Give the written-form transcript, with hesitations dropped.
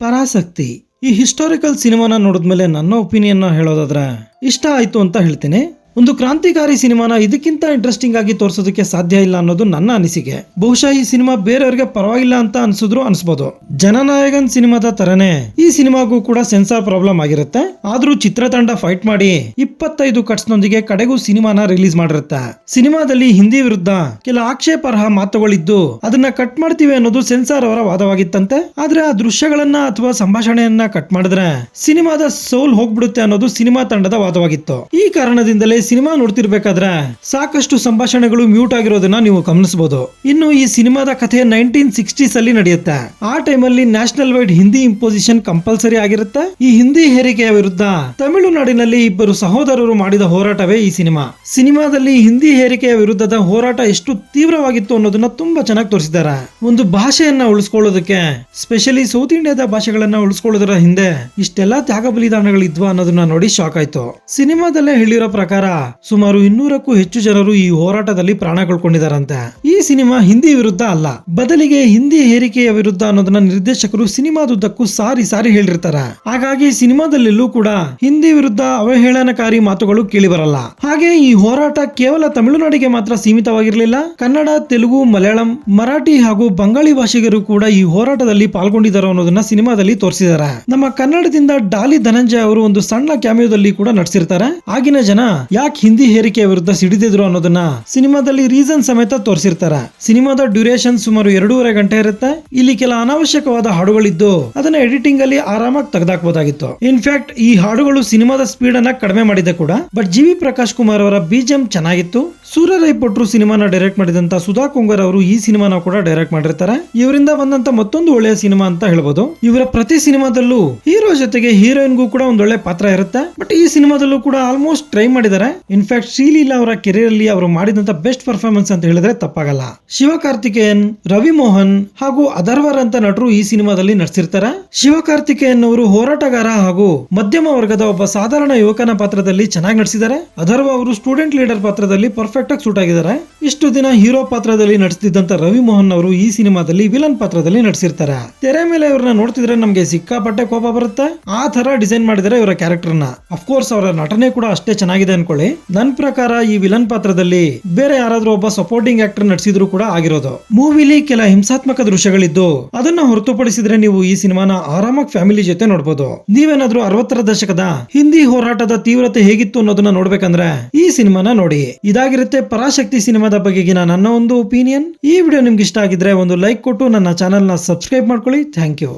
ಪರಾಸಕ್ತಿ ಈ ಹಿಸ್ಟಾರಿಕಲ್ ಸಿನಿಮಾನ ನೋಡಿದ್ಮೇಲೆ ನನ್ನ ಒಪಿನಿಯನ್ ಹೇಳೋದಾದ್ರೆ ಇಷ್ಟ ಆಯ್ತು ಅಂತ ಹೇಳ್ತೀನಿ. ಒಂದು ಕ್ರಾಂತಿಕಾರಿ ಸಿನಿಮಾನ ಇದಕ್ಕಿಂತ ಇಂಟ್ರೆಸ್ಟಿಂಗ್ ಆಗಿ ತೋರಿಸೋದಕ್ಕೆ ಸಾಧ್ಯ ಇಲ್ಲ ಅನ್ನೋದು ನನ್ನ ಅನಿಸಿಕೆ. ಬಹುಶಃ ಈ ಸಿನಿಮಾ ಬೇರೆಯವ್ರಿಗೆ ಪರವಾಗಿಲ್ಲ ಅಂತ ಅನ್ಸಿದ್ರು ಅನ್ಸ್ಬೋದು. ಜನನಾಯಕನ್ ಸಿನಿಮಾದ ತರನೇ ಈ ಸಿನಿಮಾಗೂ ಕೂಡ ಸೆನ್ಸಾರ್ ಪ್ರಾಬ್ಲಮ್ ಆಗಿರುತ್ತೆ. ಆದ್ರೂ ಚಿತ್ರತಂಡ ಫೈಟ್ ಮಾಡಿ 25 ಕಟ್ಸ್ ನೊಂದಿಗೆ ಕಡೆಗೂ ಸಿನಿಮಾನ ರಿಲೀಸ್ ಮಾಡಿರುತ್ತೆ. ಸಿನಿಮಾದಲ್ಲಿ ಹಿಂದಿ ವಿರುದ್ಧ ಕೆಲ ಆಕ್ಷೇಪಾರ್ಹ ಮಾತುಗಳಿದ್ದು ಅದನ್ನ ಕಟ್ ಮಾಡ್ತೀವಿ ಅನ್ನೋದು ಸೆನ್ಸಾರ್ ಅವರ ವಾದವಾಗಿತ್ತಂತೆ. ಆದ್ರೆ ಆ ದೃಶ್ಯಗಳನ್ನ ಅಥವಾ ಸಂಭಾಷಣೆಯನ್ನ ಕಟ್ ಮಾಡಿದ್ರೆ ಸಿನಿಮಾದ ಸೋಲ್ ಹೋಗ್ಬಿಡುತ್ತೆ ಅನ್ನೋದು ಸಿನಿಮಾ ತಂಡದ ವಾದವಾಗಿತ್ತು. ಈ ಕಾರಣದಿಂದಲೇ ಸಿನಿಮಾ ನೋಡ್ತಿರ್ಬೇಕಾದ್ರೆ ಸಾಕಷ್ಟು ಸಂಭಾಷಣೆಗಳು ಮ್ಯೂಟ್ ಆಗಿರೋದನ್ನ ನೀವು ಗಮನಿಸಬಹುದು. ಇನ್ನು ಈ ಸಿನಿಮಾದ ಕಥೆ 1960s ಅಲ್ಲಿ ನಡೆಯುತ್ತೆ. ಆ ಟೈಮಲ್ಲಿ national wide Hindi imposition compulsory ಆಗಿರುತ್ತೆ. ಈ ಹಿಂದಿ ಹೇರಿಕೆಯ ವಿರುದ್ಧ ತಮಿಳುನಾಡಿನಲ್ಲಿ ಇಬ್ಬರು ಸಹೋದರರು ಮಾಡಿದ ಹೋರಾಟವೇ ಈ ಸಿನಿಮಾ. ಸಿನಿಮಾದಲ್ಲಿ ಹಿಂದಿ ಹೇರಿಕೆಯ ವಿರುದ್ಧದ ಹೋರಾಟ ಎಷ್ಟು ತೀವ್ರವಾಗಿತ್ತು ಅನ್ನೋದನ್ನ ತುಂಬಾ ಚೆನ್ನಾಗಿ ತೋರಿಸಿದ್ದಾರೆ. ಒಂದು ಭಾಷೆಯನ್ನ ಉಳಿಸ್ಕೊಳ್ಳೋದಕ್ಕೆ, ಸ್ಪೆಷಲಿ ಸೌತ್ ಇಂಡಿಯಾದ ಭಾಷೆಗಳನ್ನ ಉಳಿಸ್ಕೊಳ್ಳೋದರ ಹಿಂದೆ ಇಷ್ಟೆಲ್ಲಾ ತ್ಯಾಗ ಬಲಿದಾನಗಳಿದ್ವಾ ಅನ್ನೋದನ್ನ ನೋಡಿ ಶಾಕ್ ಆಯ್ತು. ಸಿನಿಮಾದಲ್ಲೇ ಹೇಳಿರೋ ಪ್ರಕಾರ ಸುಮಾರು 200ಕ್ಕೂ ಹೆಚ್ಚು ಜನರು ಈ ಹೋರಾಟದಲ್ಲಿ ಪ್ರಾಣ ಕಳ್ಕೊಂಡಿದ್ದಾರಂತೆ. ಈ ಸಿನಿಮಾ ಹಿಂದಿ ವಿರುದ್ಧ ಅಲ್ಲ, ಬದಲಿಗೆ ಹಿಂದಿ ಹೇರಿಕೆಯ ವಿರುದ್ಧ ಅನ್ನೋದನ್ನ ನಿರ್ದೇಶಕರು ಸಿನಿಮಾದುದ್ದಕ್ಕೂ ಸಾರಿ ಸಾರಿ ಹೇಳಿರ್ತಾರೆ. ಹಾಗಾಗಿ ಸಿನಿಮಾದಲ್ಲೆಲ್ಲೂ ಕೂಡ ಹಿಂದಿ ವಿರುದ್ಧ ಅವಹೇಳನಕಾರಿ ಮಾತುಗಳು ಕೇಳಿ ಬರಲ್ಲ. ಹಾಗೆ ಈ ಹೋರಾಟ ಕೇವಲ ತಮಿಳುನಾಡಿಗೆ ಮಾತ್ರ ಸೀಮಿತವಾಗಿರಲಿಲ್ಲ. ಕನ್ನಡ, ತೆಲುಗು, ಮಲಯಾಳಂ, ಮರಾಠಿ ಹಾಗೂ ಬಂಗಾಳಿ ಭಾಷಿಗರು ಕೂಡ ಈ ಹೋರಾಟದಲ್ಲಿ ಪಾಲ್ಗೊಂಡಿದ್ದಾರೆ ಅನ್ನೋದನ್ನ ಸಿನಿಮಾದಲ್ಲಿ ತೋರಿಸಿದ್ದಾರೆ. ನಮ್ಮ ಕನ್ನಡದಿಂದ ಡಾಲಿ ಧನಂಜಯ ಅವರು ಒಂದು ಸಣ್ಣ ಕ್ಯಾಮಿಯೋದಲ್ಲಿ ಕೂಡ ನಟಿಸಿರ್ತಾರೆ. ಆಗಿನ ಜನ ಯಾಕೆ ಹಿಂದಿ ಹೇರಿಕೆಯ ವಿರುದ್ಧ ಸಿಡಿದಿದ್ರು ಅನ್ನೋದನ್ನ ಸಿನಿಮಾದಲ್ಲಿ ರೀಸನ್ ಸಮೇತ ತೋರಿಸಿರ್ತಾರೆ. ಸಿನಿಮಾದ ಡ್ಯೂರೇಷನ್ ಸುಮಾರು 2.5 ಗಂಟೆ ಇರುತ್ತೆ. ಇಲ್ಲಿ ಕೆಲ ಅನಾವಶ್ಯಕವಾದ ಹಾಡುಗಳಿದ್ದು ಅದನ್ನ ಎಡಿಟಿಂಗ್ ಅಲ್ಲಿ ಆರಾಮಾಗಿ ತೆಗೆದಾಕಬಹುದಾಗಿತ್ತು. ಇನ್ಫ್ಯಾಕ್ಟ್ ಈ ಹಾಡುಗಳು ಸಿನಿಮಾದ ಸ್ಪೀಡ್ ಅನ್ನ ಕಡಿಮೆ ಮಾಡಿದೆ ಕೂಡ. ಬಟ್ ಜಿ ವಿ ಪ್ರಕಾಶ್ ಕುಮಾರ್ ಅವರ ಬಿಜಿಎಂ ಚೆನ್ನಾಗಿತ್ತು. ಸೂರ್ಯ ಪೊಟ್ರು ಸಿನಿಮಾನ ಡೈರೆಕ್ಟ್ ಮಾಡಿದಂತ ಸುಧಾ ಕುಂಗರ್ ಅವರು ಈ ಸಿನಿಮಾನ ಕೂಡ ಡೈರೆಕ್ಟ್ ಮಾಡಿರ್ತಾರೆ. ಇವರಿಂದ ಬಂದಂತ ಮತ್ತೊಂದು ಒಳ್ಳೆಯ ಸಿನಿಮಾ ಅಂತ ಹೇಳ್ಬೋದು. ಇವರ ಪ್ರತಿ ಸಿನಿಮಾದಲ್ಲೂ ಹೀರೋ ಜೊತೆಗೆ ಹೀರೋಯಿನ್ಗೂ ಕೂಡ ಒಂದೊಳ್ಳೆ ಪಾತ್ರ ಇರುತ್ತೆ. ಬಟ್ ಈ ಸಿನಿಮಾದಲ್ಲೂ ಕೂಡ ಆಲ್ಮೋಸ್ಟ್ ಟ್ರೈ ಮಾಡಿದ್ದಾರೆ. ಇನ್ಫ್ಯಾಕ್ಟ್ ಶ್ರೀಲೀಲಾ ಅವರ ಕೆರಿಯರ್ ಅಲ್ಲಿ ಅವರು ಮಾಡಿದಂತ ಬೆಸ್ಟ್ ಪರ್ಫಾರ್ಮೆನ್ಸ್ ಅಂತ ಹೇಳಿದ್ರೆ ತಪ್ಪಾಗಲ್ಲ. ಶಿವಕಾರ್ತಿಕೇಯನ್, ರವಿ ಮೋಹನ್ ಹಾಗೂ ಅದರ್ವರ್ ಅಂತ ನಟರು ಈ ಸಿನಿಮಾದಲ್ಲಿ ನಟಿಸಿರ್ತಾರೆ. ಶಿವಕಾರ್ತಿಕೇಯನ್ ಅವರು ಹೋರಾಟಗಾರ ಹಾಗೂ ಮಧ್ಯಮ ವರ್ಗದ ಒಬ್ಬ ಸಾಧಾರಣ ಯುವಕನ ಪಾತ್ರದಲ್ಲಿ ಚೆನ್ನಾಗಿ ನಟಿಸಿದ್ದಾರೆ. ಅದರ್ವ ಅವರು ಸ್ಟೂಡೆಂಟ್ ಲೀಡರ್ ಪಾತ್ರದಲ್ಲಿ ಪರ್ಫೆಕ್ಟ್ ಆಗಿ ಸೂಟ್ ಆಗಿದ್ದಾರೆ. ಇಷ್ಟು ದಿನ ಹೀರೋ ಪಾತ್ರದಲ್ಲಿ ನಟಿಸಿದ್ದಂತ ರವಿ ಮೋಹನ್ ಅವರು ಈ ಸಿನಿಮಾದಲ್ಲಿ ವಿಲನ್ ಪಾತ್ರದಲ್ಲಿ ನಟಿಸಿರ್ತಾರೆ. ತೆರೆ ಮೇಲೆ ಇವ್ರನ್ನ ನೋಡ್ತಿದ್ರೆ ನಮ್ಗೆ ಸಿಕ್ಕಾಪಟ್ಟೆ ಕೋಪ ಬರುತ್ತೆ. ಆ ತರ ಡಿಸೈನ್ ಮಾಡಿದರೆ ಇವರ ಕ್ಯಾರೆಕ್ಟರ್ ನ. ಅಫ್ಕೋರ್ಸ್ ಅವರ ನಟನೆ ಕೂಡ ಅಷ್ಟೇ ಚೆನ್ನಾಗಿದೆ ಅನ್ಕೊಳ್ಳಿ. ನನ್ನ ಪ್ರಕಾರ ಈ ವಿಲನ್ ಪಾತ್ರದಲ್ಲಿ ಬೇರೆ ಯಾರಾದ್ರೂ ಒಬ್ಬ ಸಪೋರ್ಟಿಂಗ್ ಆಕ್ಟರ್ ನಟಿಸಿದ್ರು ಕೂಡ ಆಗಿರೋದು. ಮೂವಿಲಿ ಕೆಲ ಹಿಂಸಾತ್ಮಕ ದೃಶ್ಯಗಳಿದ್ದು ಅದನ್ನ ಹೊರತುಪಡಿಸಿದ್ರೆ ನೀವು ಈ ಸಿನಿಮಾನ ಆರಾಮಾಗಿ ಫ್ಯಾಮಿಲಿ ಜೊತೆ ನೋಡಬಹುದು. ನೀವೇನಾದ್ರೂ 60ರ ದಶಕದ ಹಿಂದಿ ಹೋರಾಟದ ತೀವ್ರತೆ ಹೇಗಿತ್ತು ಅನ್ನೋದನ್ನ ನೋಡ್ಬೇಕಂದ್ರೆ ಈ ಸಿನಿಮಾನ ನೋಡಿ. ಇದಾಗಿರುತ್ತೆ ಪರಾಶಕ್ತಿ ಸಿನಿಮಾದ ಬಗೆಗಿನ ನನ್ನ ಒಂದು ಒಪಿನಿಯನ್. ಈ ವಿಡಿಯೋ ನಿಮ್ಗೆ ಇಷ್ಟ ಆಗಿದ್ರೆ ಒಂದು ಲೈಕ್ ಕೊಟ್ಟು ನನ್ನ ಚಾನೆಲ್ ನ ಸಬ್ಸ್ಕ್ರೈಬ್ ಮಾಡ್ಕೊಳ್ಳಿ. Thank you.